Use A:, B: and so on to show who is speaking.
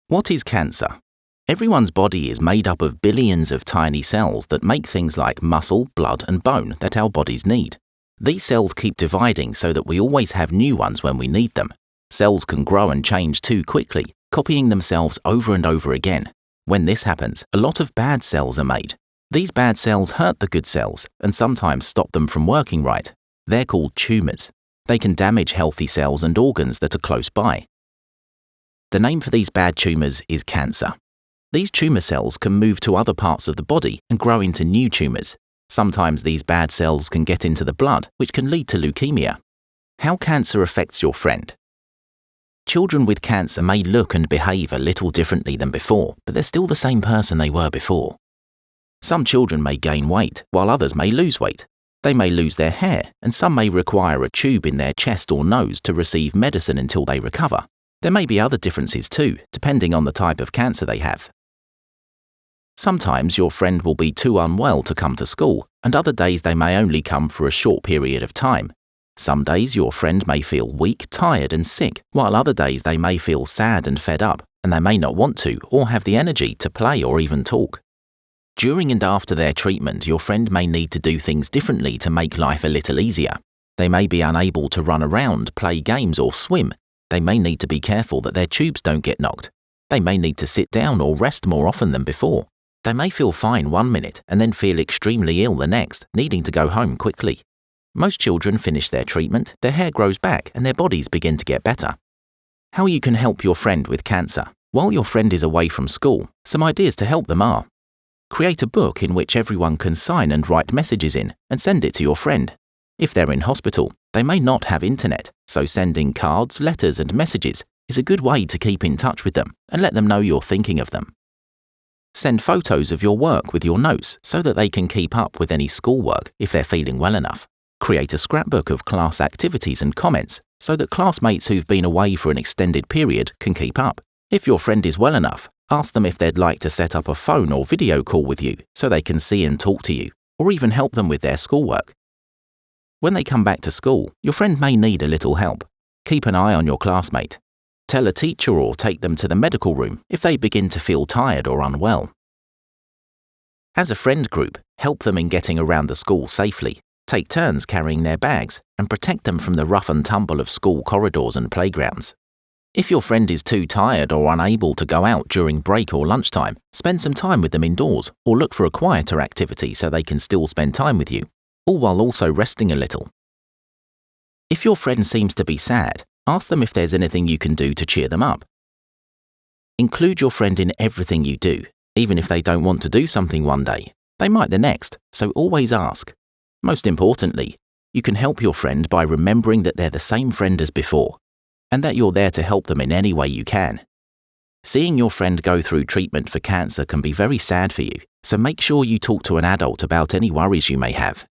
A: What is cancer? Everyone's body is made up of billions of tiny cells that make things like muscle, blood and bone that our bodies need. These cells keep dividing so that we always have new ones when we need them. Cells can grow and change too quickly, copying themselves over and over again. When this happens, a lot of bad cells are made. These bad cells hurt the good cells and sometimes stop them from working right. They're called tumours. They can damage healthy cells and organs that are close by. The name for these bad tumours is cancer. These tumour cells can move to other parts of the body and grow into new tumours. Sometimes these bad cells can get into the blood, which can lead to leukemia. How cancer affects your friend. Children with cancer may look and behave a little differently than before, but they're still the same person they were before. Some children may gain weight, while others may lose weight. They may lose their hair, and some may require a tube in their chest or nose to receive medicine until they recover. There may be other differences too, depending on the type of cancer they have. Sometimes your friend will be too unwell to come to school, and other days they may only come for a short period of time. Some days your friend may feel weak, tired and sick, while other days they may feel sad and fed up, and they may not want to or have the energy to play or even talk. During and after their treatment, your friend may need to do things differently to make life a little easier. They may be unable to run around, play games or swim. They may need to be careful that their tubes don't get knocked. They may need to sit down or rest more often than before. They may feel fine one minute and then feel extremely ill the next, needing to go home quickly. Most children finish their treatment, their hair grows back and their bodies begin to get better. How you can help your friend with cancer. While your friend is away from school, some ideas to help them are: create a book in which everyone can sign and write messages in and send it to your friend. If they're in hospital, they may not have internet, so sending cards, letters and messages is a good way to keep in touch with them and let them know you're thinking of them. Send photos of your work with your notes so that they can keep up with any schoolwork if they're feeling well enough. Create a scrapbook of class activities and comments so that classmates who've been away for an extended period can keep up. If your friend is well enough, ask them if they'd like to set up a phone or video call with you so they can see and talk to you, or even help them with their schoolwork. When they come back to school, your friend may need a little help. Keep an eye on your classmate. Tell a teacher or take them to the medical room if they begin to feel tired or unwell. As a friend group, help them in getting around the school safely. Take turns carrying their bags and protect them from the rough and tumble of school corridors and playgrounds. If your friend is too tired or unable to go out during break or lunchtime, spend some time with them indoors or look for a quieter activity so they can still spend time with you, all while also resting a little. If your friend seems to be sad, ask them if there's anything you can do to cheer them up. Include your friend in everything you do, even if they don't want to do something one day. They might the next, so always ask. Most importantly, you can help your friend by remembering that they're the same friend as before, and that you're there to help them in any way you can. Seeing your friend go through treatment for cancer can be very sad for you, so make sure you talk to an adult about any worries you may have.